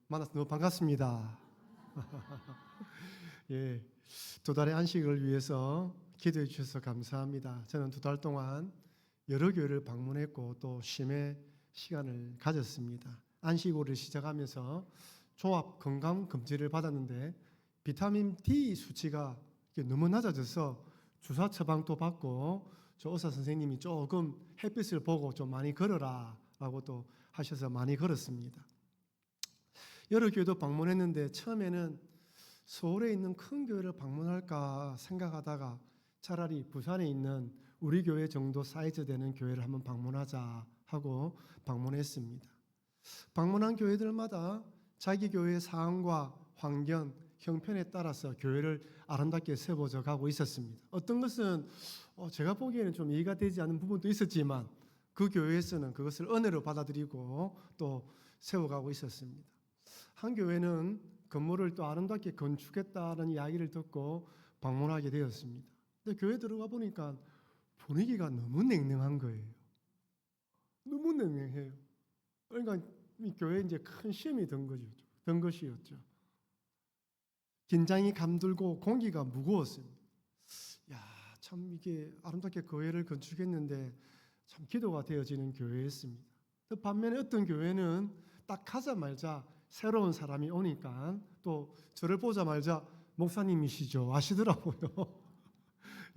만나서 너무 반갑습니다. 예, 두 달의 안식을 위해서 기도해 주셔서 감사합니다. 저는 두 달 동안 여러 교회를 방문했고 또 쉼의 시간을 가졌습니다. 안식일을 시작하면서 종합 건강 검진을 받았는데 비타민 D 수치가 너무 낮아져서 주사 처방도 받고 저 의사 선생님이 조금 햇빛을 보고 좀 많이 걸어라 라고 또 하셔서 많이 걸었습니다. 여러 교회도 방문했는데 처음에는 서울에 있는 큰 교회를 방문할까 생각하다가 차라리 부산에 있는 우리 교회 정도 사이즈 되는 교회를 한번 방문하자 하고 방문했습니다. 방문한 교회들마다 자기 교회의 상황과 환경, 형편에 따라서 교회를 아름답게 세워져 가고 있었습니다. 어떤 것은 제가 보기에는 좀 이해가 되지 않는 부분도 있었지만 그 교회에서는 그것을 은혜로 받아들이고 또 세워가고 있었습니다. 한 교회는 건물을 또 아름답게 건축했다는 이야기를 듣고 방문하게 되었습니다. 근데 교회 들어가 보니까 분위기가 너무 냉랭한 거예요. 너무 냉랭해요. 그러니까 이 교회에 이제 큰 시험이 든 것이었죠. 긴장이 감돌고 공기가 무거웠습니다. 야, 참 이게 아름답게 교회를 건축했는데 참 기도가 되어지는 교회였습니다. 반면에 어떤 교회는 딱 가자마자 새로운 사람이 오니까 또 저를 보자마자 목사님이시죠 하시더라고요.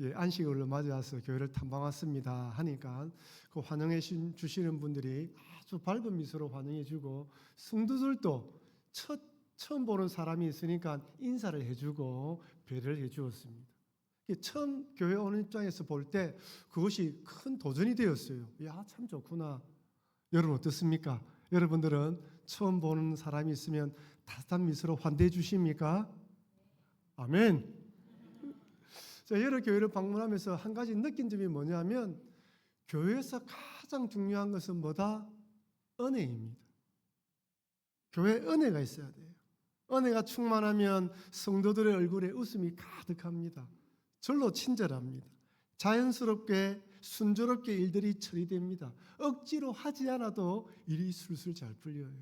예, 안식일을 맞아서 교회를 탐방 왔습니다 하니까 그 환영해 주시는 분들이 아주 밝은 미소로 환영해 주고 성도들도 처음 보는 사람이 있으니까 인사를 해주고 배려를 해주었습니다. 처음 교회 오는 입장에서 볼 때 그것이 큰 도전이 되었어요. 야, 참 좋구나. 여러분 어떻습니까? 여러분들은 처음 보는 사람이 있으면 따뜻한 미소로 환대해 주십니까? 아멘. 자, 여러 교회를 방문하면서 한 가지 느낀 점이 뭐냐면 교회에서 가장 중요한 것은 뭐다? 은혜입니다. 교회에 은혜가 있어야 돼요. 은혜가 충만하면 성도들의 얼굴에 웃음이 가득합니다. 절로 친절합니다. 자연스럽게 순조롭게 일들이 처리됩니다. 억지로 하지 않아도 일이 술술 잘 풀려요.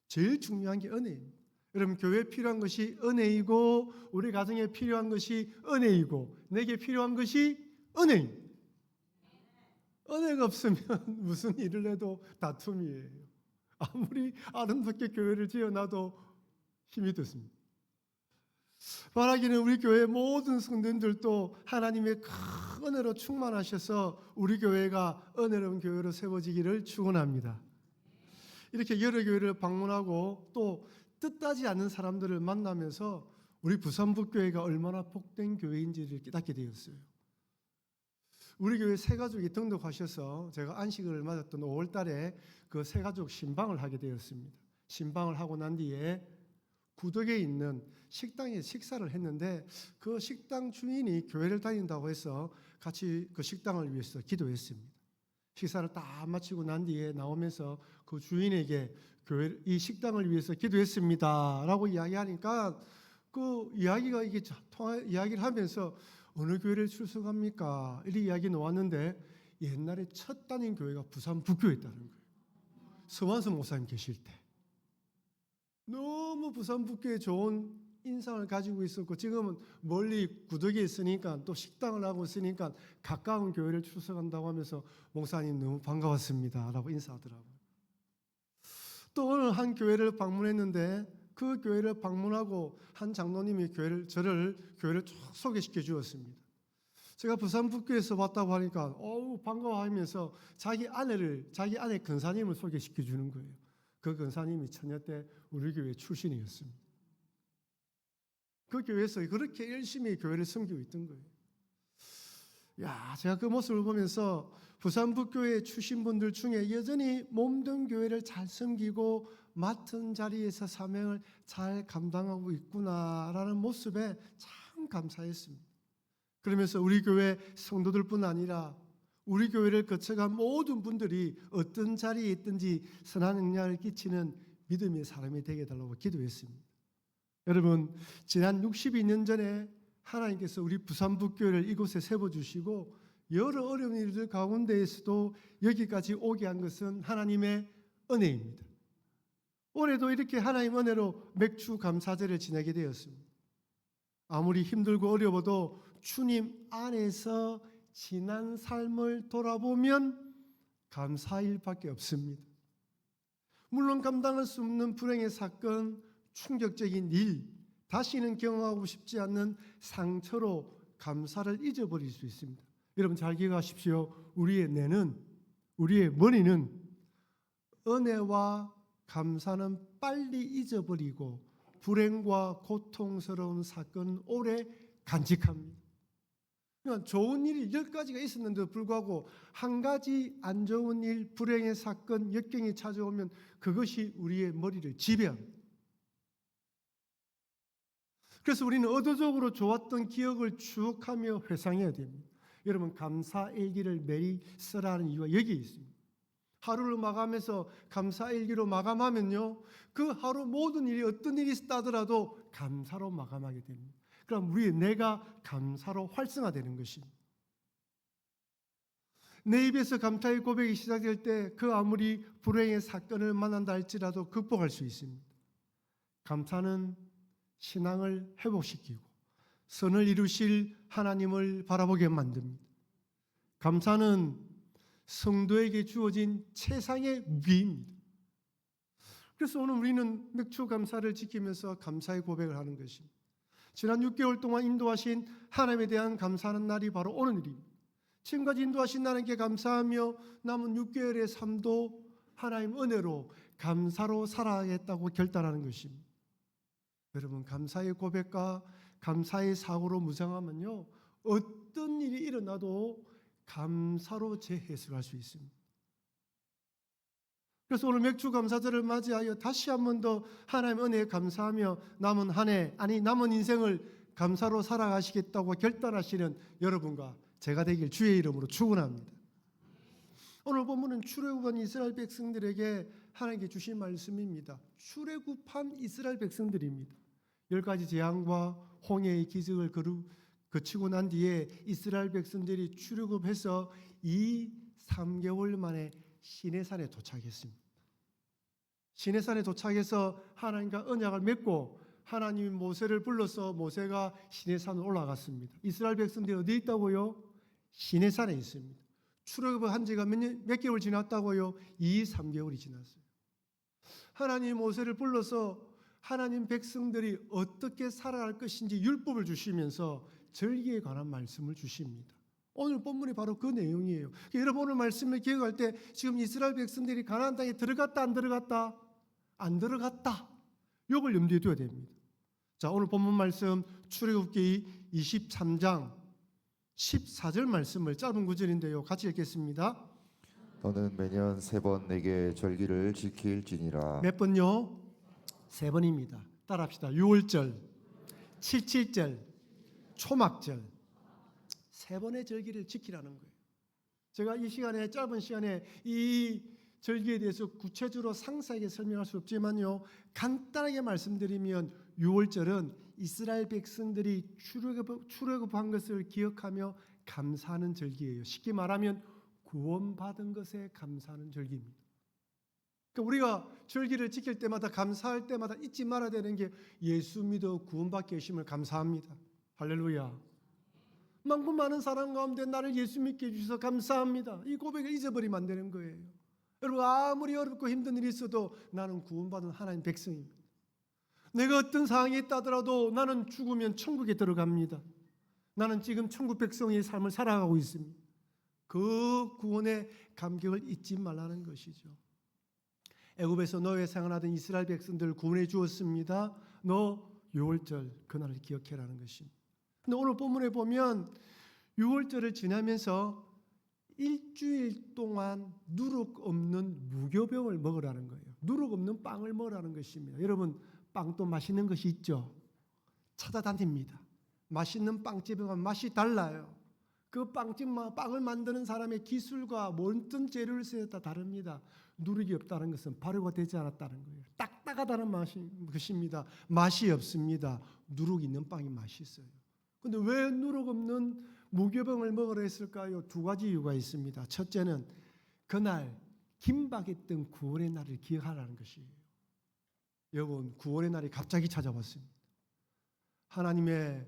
제일 중요한 게 은혜입니다. 여러분 교회에 필요한 것이 은혜이고 우리 가정에 필요한 것이 은혜이고 내게 필요한 것이 은혜입니다. 은혜가 없으면 무슨 일을 해도 다툼이에요. 아무리 아름답게 교회를 지어놔도 힘이 듭니다. 바라기는 우리 교회 모든 성도들도 하나님의 큰 은혜로 충만하셔서 우리 교회가 은혜로운 교회로 세워지기를 축원합니다. 이렇게 여러 교회를 방문하고 또 뜻하지 않는 사람들을 만나면서 우리 부산북교회가 얼마나 복된 교회인지를 깨닫게 되었어요. 우리 교회 새 가족이 등록하셔서 제가 안식을 맞았던 5월 달에 그 새 가족 신방을 하게 되었습니다. 신방을 하고 난 뒤에 구덕에 있는 식당에 식사를 했는데 그 식당 주인이 교회를 다닌다고 해서 같이 그 식당을 위해서 기도했습니다. 식사를 다 마치고 난 뒤에 나오면서 그 주인에게 이 식당을 위해서 기도했습니다 라고 이야기하니까 그 이야기가 이야기를 하면서 어느 교회를 출석합니까? 이렇게 이야기 나왔는데 옛날에 첫 다닌 교회가 부산 북교였다는 거예요. 서완수 목사님 계실 때. 너무 부산 북교에 좋은 인상을 가지고 있었고 지금은 멀리 구덕에 있으니까 또 식당을 하고 있으니까 가까운 교회를 출석한다고 하면서 목사님 너무 반가웠습니다 라고 인사하더라고요. 또 오늘 한 교회를 방문했는데 그 교회를 방문하고 한 장로님이 저를 교회를 쭉 소개시켜 주었습니다. 제가 부산 북교에서 왔다고 하니까 반가워하면서 자기 아내 근사님을 소개시켜 주는 거예요. 그 근사님이 처녀 때 우리 교회 출신이었습니다. 그 교회에서 그렇게 열심히 교회를 섬기고 있던 거예요. 야, 제가 그 모습을 보면서 부산북교회 출신 분들 중에 여전히 몸된 교회를 잘 섬기고 맡은 자리에서 사명을 잘 감당하고 있구나라는 모습에 참 감사했습니다. 그러면서 우리 교회 성도들뿐 아니라 우리 교회를 거쳐간 모든 분들이 어떤 자리에 있든지 선한 영향을 끼치는 믿음의 사람이 되게 해달라고 기도했습니다. 여러분, 지난 62년 전에 하나님께서 우리 부산북교회를 이곳에 세워주시고 여러 어려운 일들 가운데에서도 여기까지 오게 한 것은 하나님의 은혜입니다. 올해도 이렇게 하나님 은혜로 맥주 감사절을 지내게 되었습니다. 아무리 힘들고 어려워도 주님 안에서 지난 삶을 돌아보면 감사할 일밖에 없습니다. 물론 감당할 수 없는 불행의 사건, 충격적인 일, 다시는 경험하고 싶지 않는 상처로 감사를 잊어버릴 수 있습니다. 여러분 잘 기억하십시오. 우리의 뇌는, 우리의 머리는 은혜와 감사는 빨리 잊어버리고 불행과 고통스러운 사건 오래 간직합니다. 그러니까 좋은 일이 10가지가 있었는데도 불구하고 한 가지 안 좋은 일, 불행의 사건, 역경이 찾아오면 그것이 우리의 머리를 지배합니다. 그래서 우리는 의도적으로 좋았던 기억을 쭉 하며 회상해야 됩니다. 여러분 감사일기를 매일 쓰라는 이유가 여기에 있습니다. 하루를 마감해서 감사일기로 마감하면요, 그 하루 모든 일이 어떤 일이 있다더라도 감사로 마감하게 됩니다. 그럼 우리의 뇌가 감사로 활성화되는 것입니다. 내 입에서 감사의 고백이 시작될 때 그 아무리 불행의 사건을 만난다 할지라도 극복할 수 있습니다. 감사는 신앙을 회복시키고 선을 이루실 하나님을 바라보게 만듭니다. 감사는 성도에게 주어진 최상의 무기입니다. 그래서 오늘 우리는 맥주 감사를 지키면서 감사의 고백을 하는 것입니다. 지난 6개월 동안 인도하신 하나님에 대한 감사하는 날이 바로 오늘입니다. 지금까지 인도하신 하나님께 감사하며 남은 6개월의 삶도 하나님 은혜로 감사로 살아야겠다고 결단하는 것입니다. 여러분 감사의 고백과 감사의 사고로 무장하면요, 어떤 일이 일어나도 감사로 재해석할 수 있습니다. 그래서 오늘 맥주 감사절을 맞이하여 다시 한 번 더 하나님 은혜에 감사하며 남은 한 해, 아니 남은 인생을 감사로 살아가시겠다고 결단하시는 여러분과 제가 되길 주의 이름으로 축원합니다. 오늘 본문은 출애굽한 이스라엘 백성들에게 하나님께 주신 말씀입니다. 출애굽한 이스라엘 백성들입니다. 10가지 재앙과 홍해의 기적을 거치고 난 뒤에 이스라엘 백성들이 출애굽해서 3개월 만에 시내산에 도착했습니다. 시내산에 도착해서 하나님과 언약을 맺고 하나님이 모세를 불러서 모세가 시내산으로 올라갔습니다. 이스라엘 백성들이 어디에 있다고요? 시내산에 있습니다. 출애굽을 한 지가 몇 개월 지났다고요? 3개월이 지났어요. 하나님이 모세를 불러서 하나님 백성들이 어떻게 살아갈 것인지 율법을 주시면서 절기에 관한 말씀을 주십니다. 오늘 본문이 바로 그 내용이에요. 여러분 오늘 말씀을 기억할 때 지금 이스라엘 백성들이 가나안 땅에 들어갔다 안 들어갔다? 안 들어갔다. 이걸 염두에 둬야 됩니다. 자, 오늘 본문 말씀 출애굽기 23장 14절 말씀을 짧은 구절인데요. 같이 읽겠습니다. 너는 매년 3번 내게 절기를 지킬지니라. 몇 번요? 3번입니다. 따라합시다. 6월절, 77절, 초막절 3번의 절기를 지키라는 거예요. 제가 이 시간에 짧은 시간에 이 절기에 대해서 구체적으로 상세하게 설명할 수 없지만요, 간단하게 말씀드리면 6월절은 이스라엘 백성들이 출애굽한 것을 기억하며 감사하는 절기예요. 쉽게 말하면 구원받은 것에 감사하는 절기입니다. 그러니까 우리가 절기를 지킬 때마다 감사할 때마다 잊지 말아야 되는 게 예수 믿어 구원받게 하심을 감사합니다. 할렐루야. 많고 많은 사람 가운데 나를 예수 믿게 해주셔서 감사합니다. 이 고백을 잊어버리면 안 되는 거예요. 여러분 아무리 어렵고 힘든 일이 있어도 나는 구원받은 하나님 백성입니다. 내가 어떤 상황에 있다더라도 나는 죽으면 천국에 들어갑니다. 나는 지금 천국 백성의 삶을 살아가고 있습니다. 그 구원의 감격을 잊지 말라는 것이죠. 애굽에서 노예 생활하던 이스라엘 백성들을 구원해 주었습니다. 너 6월절 그날을 기억해라는 것입니다. 근데 오늘 본문에 보면 6월절을 지나면서 일주일 동안 누룩 없는 무교병을 먹으라는 거예요. 누룩 없는 빵을 먹으라는 것입니다. 여러분 빵도 맛있는 것이 있죠. 찾아다닙니다. 맛있는 빵집에 가면 맛이 달라요. 그 빵집만 빵을 만드는 사람의 기술과 모든 재료를 써야 다 다릅니다. 누룩이 없다는 것은 발효가 되지 않았다는 거예요. 딱딱하다는 것입니다. 맛이 없습니다. 누룩 있는 빵이 맛있어요. 그런데 왜 누룩 없는 무교병을 먹으라 했을까요? 2가지 이유가 있습니다. 첫째는 그날 긴박했던 구원의 날을 기억하라는 것이에요. 여러분, 구원의 날이 갑자기 찾아왔습니다. 하나님의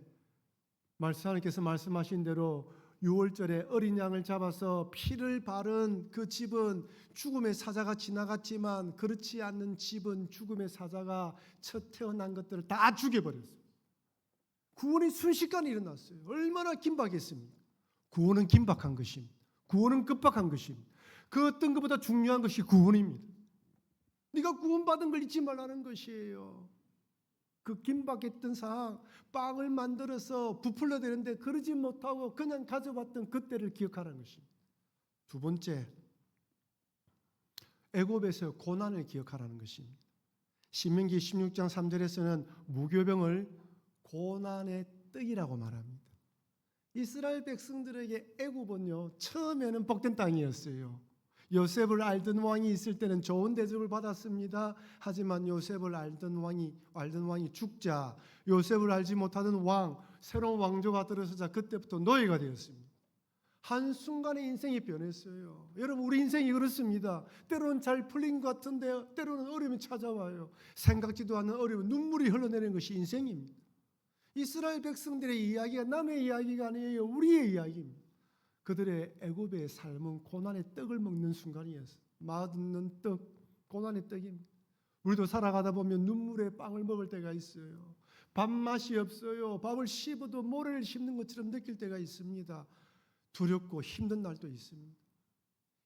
하나님께서 말씀하신 대로 6월절에 어린 양을 잡아서 피를 바른 그 집은 죽음의 사자가 지나갔지만 그렇지 않는 집은 죽음의 사자가 첫 태어난 것들을 다 죽여버렸어요. 구원이 순식간에 일어났어요. 얼마나 긴박했습니까? 구원은 긴박한 것입니다. 구원은 급박한 것입니다. 그 어떤 것보다 중요한 것이 구원입니다. 네가 구원받은 걸 잊지 말라는 것이에요. 그 긴박했던 상황, 빵을 만들어서 부풀려 되는데 그러지 못하고 그냥 가져왔던 그때를 기억하라는 것입니다. 두 번째, 애굽에서 고난을 기억하라는 것입니다. 신명기 16장 3절에서는 무교병을 고난의 떡이라고 말합니다. 이스라엘 백성들에게 애굽은요, 처음에는 복된 땅이었어요. 요셉을 알던 왕이 있을 때는 좋은 대접을 받았습니다. 하지만 요셉을 알던 왕이 죽자 요셉을 알지 못하던 새로운 왕조가 들어서자 그때부터 노예가 되었습니다. 한순간에 인생이 변했어요. 여러분, 우리 인생이 그렇습니다. 때로는 잘 풀린 것 같은데 때로는 어려움이 찾아와요. 생각지도 않는 어려움, 눈물이 흘러내리는 것이 인생입니다. 이스라엘 백성들의 이야기가 남의 이야기가 아니에요. 우리의 이야기입니다. 그들의 애굽의 삶은 고난의 떡을 먹는 순간이었어요. 맛없는 떡, 고난의 떡입니다. 우리도 살아가다 보면 눈물의 빵을 먹을 때가 있어요. 밥맛이 없어요. 밥을 씹어도 모래를 씹는 것처럼 느낄 때가 있습니다. 두렵고 힘든 날도 있습니다.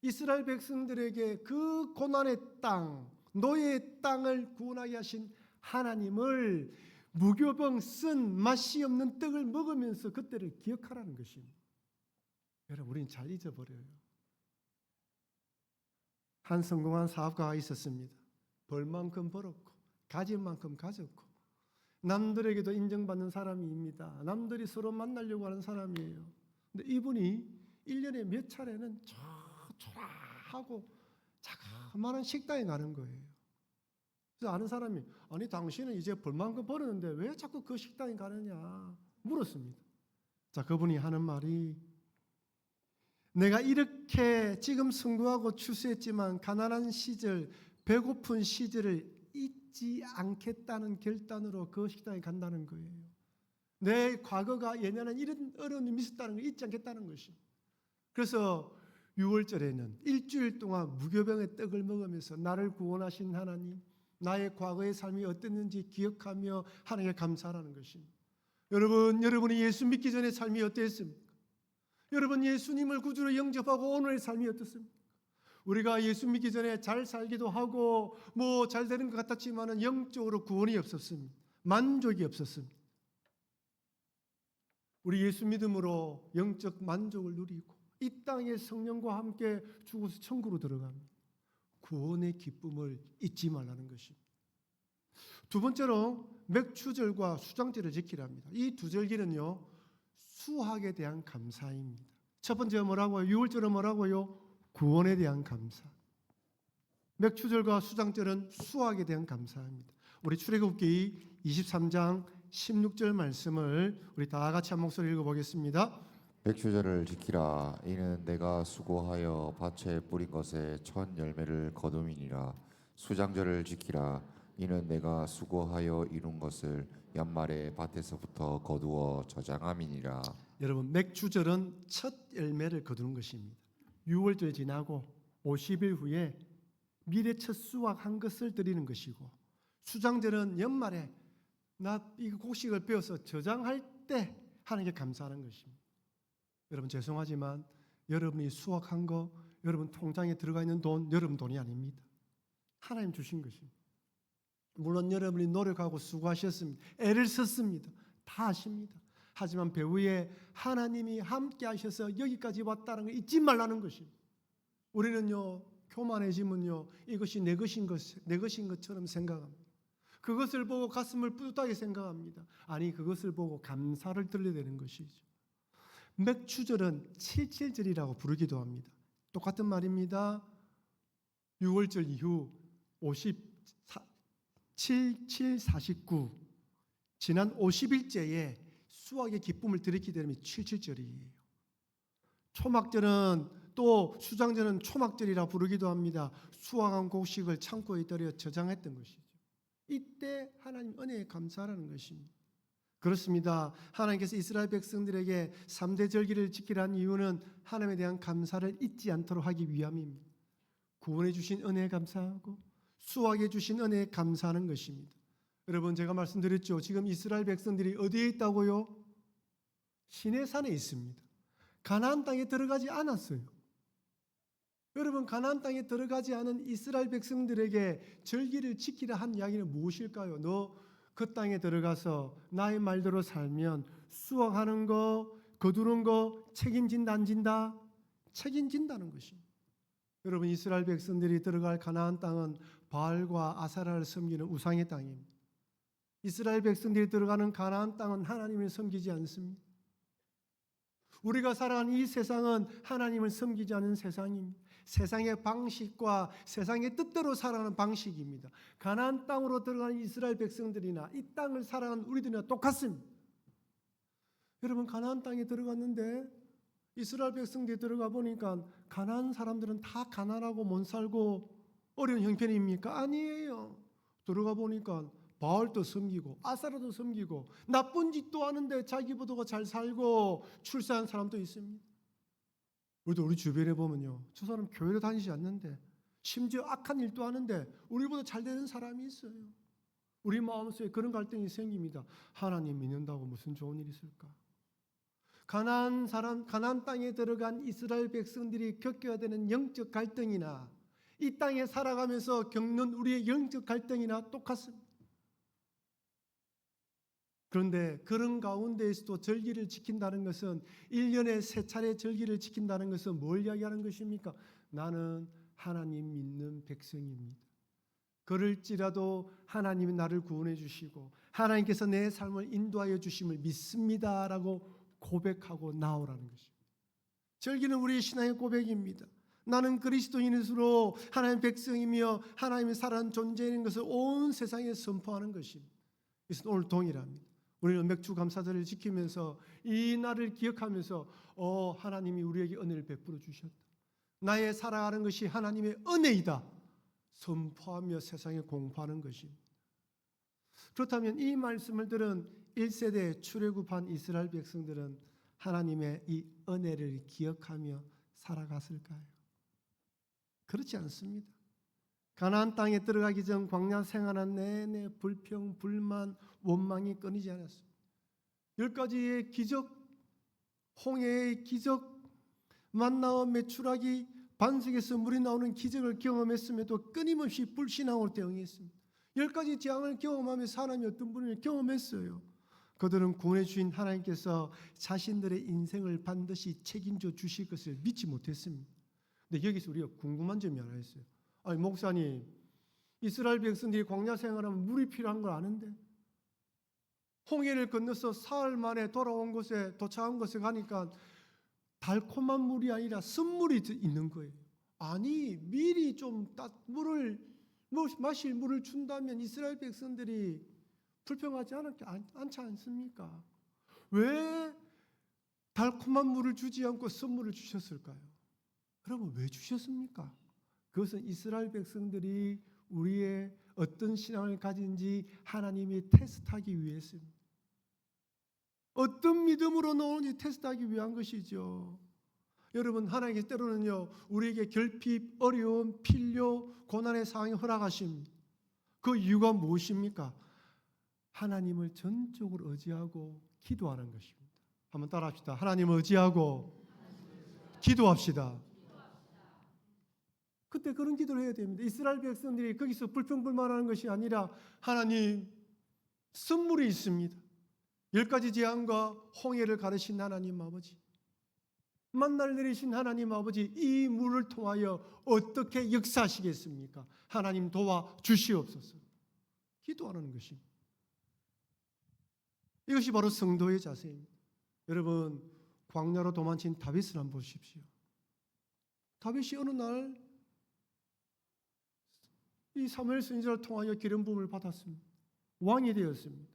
이스라엘 백성들에게 그 고난의 땅, 노예의 땅을 구원하게 하신 하나님을 무교병 쓴 맛이 없는 떡을 먹으면서 그때를 기억하라는 것입니다. 여러분, 우리는 잘 잊어버려요. 한 성공한 사업가가 있었습니다. 벌 만큼 벌었고 가진 만큼 가졌고 남들에게도 인정받는 사람입니다. 남들이 서로 만나려고 하는 사람이에요. 근데 이분이 1년에 몇 차례는 초라하고 자그마한 식당에 가는 거예요. 그래서 아는 사람이, 아니 당신은 이제 벌만큼 벌었는데 왜 자꾸 그 식당에 가느냐 물었습니다. 자, 그분이 하는 말이, 내가 이렇게 지금 성공하고 출세했지만 가난한 시절, 배고픈 시절을 잊지 않겠다는 결단으로 그 식당에 간다는 거예요. 내 과거가 예년에는 이런 어려움이 있었다는 걸 잊지 않겠다는 것입니다. 그래서 6월절에는 일주일 동안 무교병의 떡을 먹으면서 나를 구원하신 하나님, 나의 과거의 삶이 어땠는지 기억하며 하나님께 감사하라는 것입니다. 여러분이 예수 믿기 전에 삶이 어땠습니까? 여러분, 예수님을 구주로 영접하고 오늘의 삶이 어떻습니까? 우리가 예수 믿기 전에 잘 살기도 하고 잘 되는 것 같았지만 영적으로 구원이 없었습니다. 만족이 없었습니다. 우리 예수 믿음으로 영적 만족을 누리고 이 땅에 성령과 함께 죽어서 천국으로 들어갑니다. 구원의 기쁨을 잊지 말라는 것입니다. 두 번째로 맥추절과 수장절을 지키랍니다. 이 두 절기는요, 수학에 대한 감사입니다. 첫 번째 뭐라고요? 6월절은 뭐라고요? 구원에 대한 감사. 맥추절과 수장절은 수학에 대한 감사입니다. 우리 출애굽기 23장 16절 말씀을 우리 다 같이 한 목소리 읽어보겠습니다. 백추절을 지키라. 이는 내가 수고하여 밭에 뿌린 것에 첫 열매를 거둠이니라. 수장절을 지키라. 이는 내가 수고하여 이룬 것을 연말에 밭에서부터 거두어 저장함이니라. 여러분, 맥추절은 첫 열매를 거두는 것입니다. 6월절 지나고 50일 후에 미래 첫 수확한 것을 드리는 것이고, 수장절은 연말에 나 이 곡식을 베어서 저장할 때 하나님께 감사하는 것입니다. 여러분, 죄송하지만 여러분이 수확한 거, 여러분 통장에 들어가 있는 돈, 여러분 돈이 아닙니다. 하나님 주신 것입니다. 물론 여러분이 노력하고 수고하셨습니다. 애를 썼습니다. 다 아십니다. 하지만 배후에 하나님이 함께 하셔서 여기까지 왔다는 걸 잊지 말라는 것입니다. 우리는요, 교만해지면요, 이것이 내 것인 것처럼 생각합니다. 그것을 보고 가슴을 뿌듯하게 생각합니다. 아니, 그것을 보고 감사를 드려야 되는 것이죠. 맥추절은 77절이라고 부르기도 합니다. 똑같은 말입니다. 6월절 이후 7749 지난 50일째에 수확의 기쁨을 드리게 되면 77절이에요. 초막절은 또 수장절은 초막절이라 부르기도 합니다. 수확한 곡식을 창고에 들여 저장했던 것이죠. 이때 하나님 은혜에 감사하라는 것입니다. 그렇습니다. 하나님께서 이스라엘 백성들에게 3대 절기를 지키라는 이유는 하나님에 대한 감사를 잊지 않도록 하기 위함입니다. 구원해 주신 은혜에 감사하고 수확해 주신 은혜에 감사하는 것입니다. 여러분, 제가 말씀드렸죠. 지금 이스라엘 백성들이 어디에 있다고요? 시내산에 있습니다. 가나안 땅에 들어가지 않았어요. 여러분, 가나안 땅에 들어가지 않은 이스라엘 백성들에게 절기를 지키라 한 이야기는 무엇일까요? 너 그 땅에 들어가서 나의 말대로 살면 수확하는 거, 거두는 거 책임진다 안 진다? 책임진다는 것입니다. 여러분, 이스라엘 백성들이 들어갈 가나안 땅은 바알과 아사라를 섬기는 우상의 땅입니다. 이스라엘 백성들이 들어가는 가나안 땅은 하나님을 섬기지 않습니다. 우리가 살아가는 이 세상은 하나님을 섬기지 않는 세상입니다. 세상의 방식과 세상의 뜻대로 살아가는 방식입니다. 가나안 땅으로 들어가는 이스라엘 백성들이나 이 땅을 살아가는 우리들이나 똑같습니다. 여러분, 가나안 땅에 들어갔는데 이스라엘 백성들이 들어가 보니까 가나안 사람들은 다 가난하고 못 살고 어려운 형편입니까? 아니에요. 들어가 보니까 바알도 섬기고 아사라도 섬기고 나쁜 짓도 하는데 자기보다 잘 살고 출세한 사람도 있습니다. 우리도 우리 주변에 보면요, 저 사람 교회를 다니지 않는데 심지어 악한 일도 하는데 우리보다 잘 되는 사람이 있어요. 우리 마음속에 그런 갈등이 생깁니다. 하나님 믿는다고 무슨 좋은 일이 있을까? 가나안 땅에 들어간 이스라엘 백성들이 겪어야 되는 영적 갈등이나 이 땅에 살아가면서 겪는 우리의 영적 갈등이나 똑같습니다. 그런데 그런 가운데에서도 절기를 지킨다는 것은 1년에 3차례 절기를 지킨다는 것은 뭘 이야기하는 것입니까? 나는 하나님 믿는 백성입니다. 그럴지라도 하나님이 나를 구원해 주시고 하나님께서 내 삶을 인도하여 주심을 믿습니다라고 고백하고 나오라는 것입니다. 절기는 우리의 신앙의 고백입니다. 나는 그리스도인으로 하나님의 백성이며 하나님의 살아난 존재인 것을 온 세상에 선포하는 것입니다. 이것은 오늘 동일합니다. 우리는 맥주 감사절을 지키면서 이 날을 기억하면서 하나님이 우리에게 은혜를 베풀어 주셨다. 나의 살아가는 것이 하나님의 은혜이다. 선포하며 세상에 공포하는 것입니다. 그렇다면 이 말씀을 들은 1세대 출애굽한 이스라엘 백성들은 하나님의 이 은혜를 기억하며 살아갔을까요? 그렇지 않습니다. 가나안 땅에 들어가기 전 광야 생활한 내내 불평, 불만, 원망이 끊이지 않았습니다. 10가지의 기적, 홍해의 기적, 만나와 메추라기, 반석에서 물이 나오는 기적을 경험했음에도 끊임없이 불신앙으로 대응했습니다. 10가지 재앙을 경험하며 사람이 어떤 분을 경험했어요. 그들은 구원해 주신 하나님께서 자신들의 인생을 반드시 책임져 주실 것을 믿지 못했습니다. 근데 여기서 우리가 궁금한 점이 하나 있어요. 아니, 목사님, 이스라엘 백성들이 광야 생활하면 물이 필요한 걸 아는데 홍해를 건너서 사흘 만에 돌아온 곳에 도착한 곳에 가니까 달콤한 물이 아니라 쓴물이 있는 거예요. 아니, 미리 좀 마실 물을 준다면 이스라엘 백성들이 불평하지 않지 않습니까? 왜 달콤한 물을 주지 않고 쓴물을 주셨을까요? 여러분, 왜 주셨습니까? 그것은 이스라엘 백성들이 우리의 어떤 신앙을 가진지 하나님이 테스트하기 위해서입니다. 어떤 믿음으로 나오는지 테스트하기 위한 것이죠. 여러분, 하나님께서 때로는요 우리에게 결핍, 어려움, 필요, 고난의 상황이 허락하십니다. 그 이유가 무엇입니까? 하나님을 전적으로 의지하고 기도하는 것입니다. 한번 따라합시다. 하나님을 의지하고 기도합시다. 그때 그런 기도를 해야 됩니다. 이스라엘 백성들이 거기서 불평불만하는 것이 아니라 하나님, 선물이 있습니다. 10가지 재앙과 홍해를 가르신 하나님 아버지, 만나를 내리신 하나님 아버지, 이 물을 통하여 어떻게 역사하시겠습니까? 하나님 도와 주시옵소서. 기도하는 것입니다. 이것이 바로 성도의 자세입니다. 여러분, 광야로 도망친 다윗을 한번 보십시오. 다윗이 어느 날 이 사무엘 선지자를 통하여 기름 부음을 받았습니다. 왕이 되었습니다.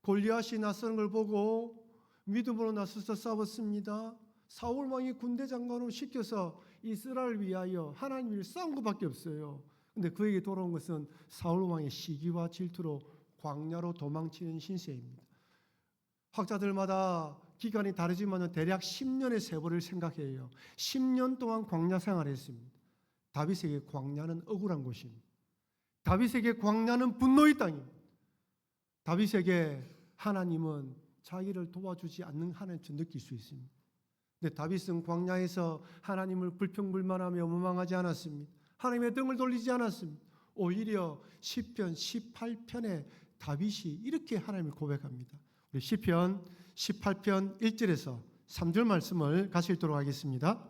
골리앗이 낯선 걸 보고 믿음으로 나서서 싸웠습니다. 사울 왕이 군대 장관으로 시켜서 이스라엘을 위하여 하나님을 싸운 것밖에 없어요. 근데 그에게 돌아온 것은 사울 왕의 시기와 질투로 광야로 도망치는 신세입니다. 학자들마다 기간이 다르지만 대략 10년의 세월을 생각해요. 10년 동안 광야 생활했습니다. 다윗에게 광야는 억울한 곳입니다. 다윗에게 광야는 분노의 땅입니다. 다윗에게 하나님은 자기를 도와주지 않는 하나님처럼 느낄 수 있습니다. 근데 다윗은 광야에서 하나님을 불평불만하며 원망하지 않았습니다. 하나님의 등을 돌리지 않았습니다. 오히려 시편 18편에 다윗이 이렇게 하나님을 고백합니다. 우리 시편 18편 1절에서 3절 말씀을 같이 읽도록 하겠습니다.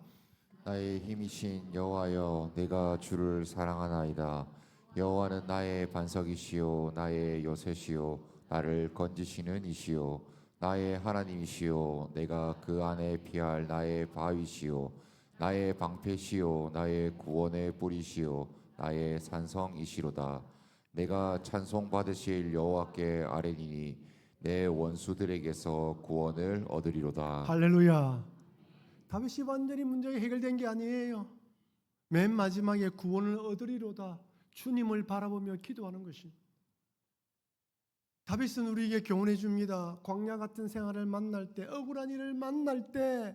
나의 힘이신 여호와여, 내가 주를 사랑하나이다. 여호와는 나의 반석이시요 나의 요새시요 나를 건지시는 이시요 나의 하나님이시요 내가 그 안에 피할 나의 바위시요 나의 방패시요 나의 구원의 뿌리시요 나의 산성이시로다. 내가 찬송 받으실 여호와께 아뢰니니 내 원수들에게서 구원을 얻으리로다. 할렐루야. 다윗이 완전히 문제가 해결된 게 아니에요. 맨 마지막에 구원을 얻으리로다. 주님을 바라보며 기도하는 것이. 다윗은 우리에게 교훈해 줍니다. 광야 같은 생활을 만날 때, 억울한 일을 만날 때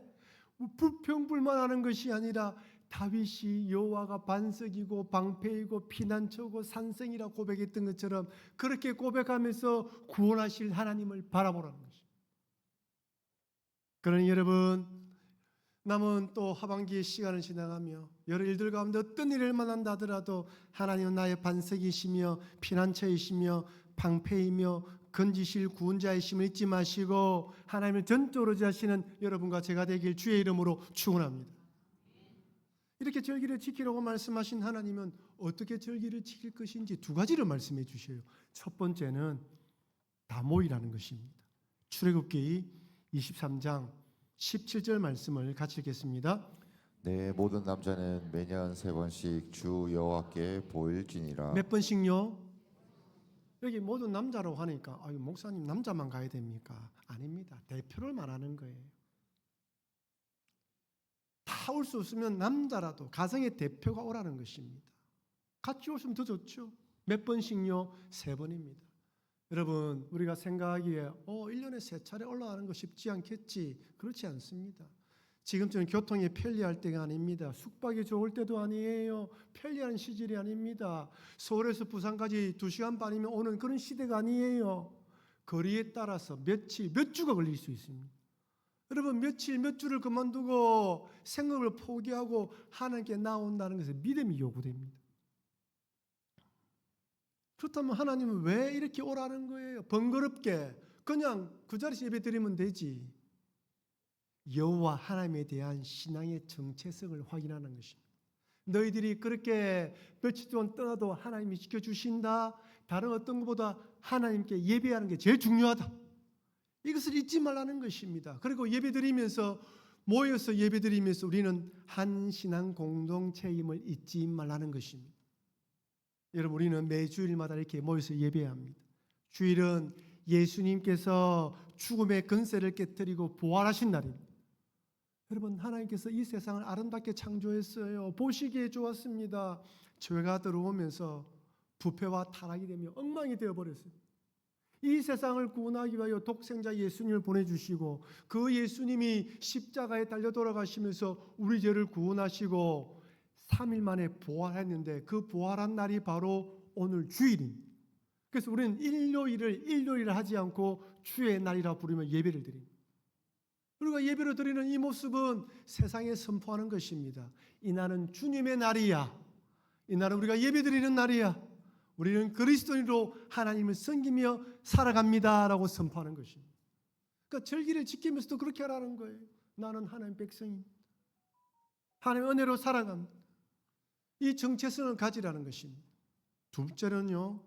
불평불만하는 것이 아니라 다윗이 여호와가 반석이고 방패이고 피난처고 산성이라 고백했던 것처럼 그렇게 고백하면서 구원하실 하나님을 바라보라는 것입니다. 그러니 여러분, 남은 또 하반기의 시간을 지나가며 여러 일들 가운데 어떤 일을 만난다 하더라도 하나님은 나의 반석이시며 피난처이시며 방패이며 건지실 구원자이심을 잊지 마시고 하나님을 전적으로 의지하시는 여러분과 제가 되길 주의 이름으로 축원합니다. 이렇게 절기를 지키라고 말씀하신 하나님은 어떻게 절기를 지킬 것인지 두 가지를 말씀해 주셔요. 첫 번째는 다 모이라는 것입니다. 출애굽기 23장 17절 말씀을 같이 읽겠습니다. 내 모든 남자는 매년 3번씩 주 여호와께 보일지니라. 몇 번씩요? 여기 모든 남자라고 하니까 아유 목사님 남자만 가야 됩니까? 아닙니다. 대표를 말하는 거예요. 다 올 수 없으면 남자라도 가정의 대표가 오라는 것입니다. 같이 오시면 더 좋죠. 몇 번씩요? 3번입니다. 여러분 우리가 생각하기에 1년에 3차례 올라가는 거 쉽지 않겠지. 그렇지 않습니다. 지금처럼 교통이 편리할 때가 아닙니다. 숙박이 좋을 때도 아니에요. 편리한 시절이 아닙니다. 서울에서 부산까지 2시간 반이면 오는 그런 시대가 아니에요. 거리에 따라서 며칠, 몇 주가 걸릴 수 있습니다. 여러분 며칠, 몇 주를 그만두고 생업을 포기하고 하나님께 나온다는 것은 믿음이 요구됩니다. 그렇다면 하나님은 왜 이렇게 오라는 거예요? 번거롭게 그냥 그 자리에서 예배 드리면 되지. 여호와 하나님에 대한 신앙의 정체성을 확인하는 것입니다. 너희들이 그렇게 며칠 동안 떠나도 하나님이 지켜주신다. 다른 어떤 것보다 하나님께 예배하는 게 제일 중요하다. 이것을 잊지 말라는 것입니다. 그리고 예배드리면서 모여서 예배드리면서 우리는 한 신앙 공동체임을 잊지 말라는 것입니다. 여러분 우리는 매 주일마다 이렇게 모여서 예배합니다. 주일은 예수님께서 죽음의 근세를 깨뜨리고 부활하신 날입니다. 여러분 하나님께서 이 세상을 아름답게 창조했어요. 보시기에 좋았습니다. 죄가 들어오면서 부패와 타락이 되며 엉망이 되어버렸어요. 이 세상을 구원하기 위하여 독생자 예수님을 보내주시고 그 예수님이 십자가에 달려 돌아가시면서 우리 죄를 구원하시고 3일 만에 부활했는데 그 부활한 날이 바로 오늘 주일입니다. 그래서 우리는 일요일을 하지 않고 주의 날이라 부르며 예배를 드립니다. 우리가 예배를 드리는 이 모습은 세상에 선포하는 것입니다. 이 날은 주님의 날이야. 이 날은 우리가 예배 드리는 날이야. 우리는 그리스도인으로 하나님을 섬기며 살아갑니다라고 선포하는 것입니다. 그러니까 절기를 지키면서도 그렇게 하라는 거예요. 나는 하나님 백성입니다. 하나님의 은혜로 살아갑니다. 이 정체성을 가지라는 것입니다. 둘째는요,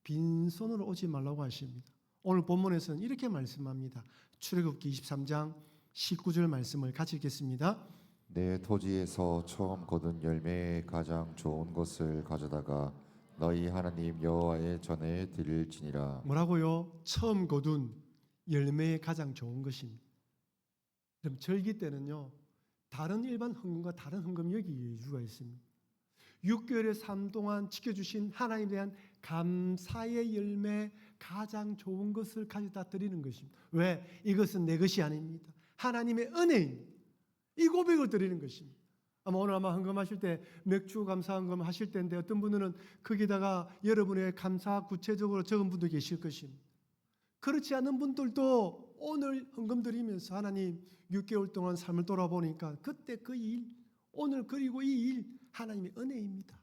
빈손으로 오지 말라고 하십니다. 오늘 본문에서는 이렇게 말씀합니다. 출애굽기 23장 19절 말씀을 같이 읽겠습니다. 내 토지에서 처음 거둔 열매의 가장 좋은 것을 가져다가 너희 하나님 여호와의 전에 드릴지니라. 뭐라고요? 처음 거둔 열매의 가장 좋은 것입니다. 그럼 절기 때는요, 다른 일반 헌금과 다른 헌금이 여기 이유가 있습니다. 6개월의 삶 동안 지켜주신 하나님에 대한 감사의 열매, 가장 좋은 것을 가져다 드리는 것입니다. 왜? 이것은 내 것이 아닙니다. 하나님의 은혜입니다. 이 고백을 드리는 것입니다. 오늘 헌금하실 때 맥주 감사 헌금 하실 텐데 어떤 분들은 거기다가 여러분의 감사 구체적으로 적은 분도 계실 것입니다. 그렇지 않은 분들도 오늘 헌금 드리면서 하나님 6개월 동안 삶을 돌아보니까 그때 그 일, 오늘 그리고 이 일 하나님의 은혜입니다.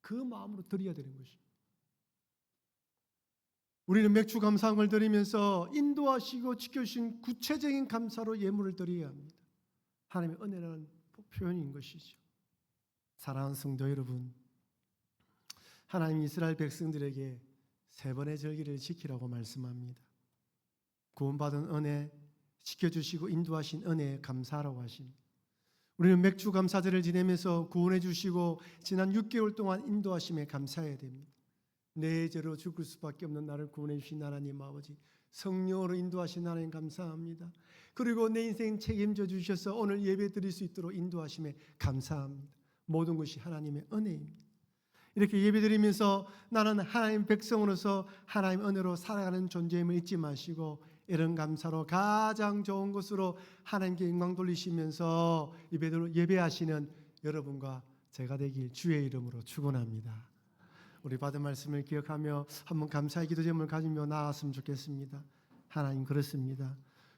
그 마음으로 드려야 되는 것입니다. 우리는 맥주 감사함을 드리면서 인도하시고 지켜주신 구체적인 감사로 예물을 드려야 합니다. 하나님의 은혜라는 표현인 것이죠. 사랑하는 성도 여러분, 하나님 이스라엘 백성들에게 3번의 절기를 지키라고 말씀합니다. 구원받은 은혜, 지켜주시고 인도하신 은혜에 감사하라고 하십니다. 우리는 맥주 감사절을 지내면서 구원해 주시고 지난 6개월 동안 인도하심에 감사해야 됩니다. 내 죄로 죽을 수밖에 없는 나를 구원해 주신 하나님 아버지, 성령으로 인도하신 하나님 감사합니다. 그리고 내 인생 책임져 주셔서 오늘 예배 드릴 수 있도록 인도하심에 감사합니다. 모든 것이 하나님의 은혜입니다. 이렇게 예배 드리면서 나는 하나님 백성으로서 하나님 은혜로 살아가는 존재임을 잊지 마시고 이런 감사로 가장 좋은 것으로 하나님께 영광 돌리시면서 예배하시는 여러분과 제가 되길 주의 이름으로 축원합니다. 우리 받은 말씀을 기억하며 한번 감사의 기도 제목을 가지며 나아갔으면 좋겠습니다. 하나님, 그렇습니다.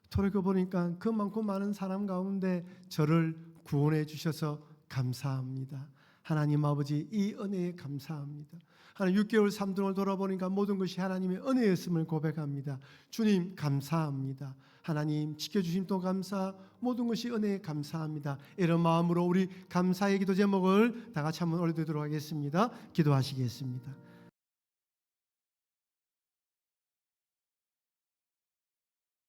돌이켜 보니까 그 많고 많은 사람 가운데 저를 구원해 주셔서 감사합니다. 하나님 아버지, 이 은혜에 감사합니다. 하나님, 6개월 삶 동안 돌아보니까 모든 것이 하나님의 은혜였음을 고백합니다. 주님 감사합니다. 하나님 지켜주심 또 감사, 모든 것이 은혜에 감사합니다. 이런 마음으로 우리 감사의 기도 제목을 다 같이 한번 올려드리도록 하겠습니다. 기도하시겠습니다.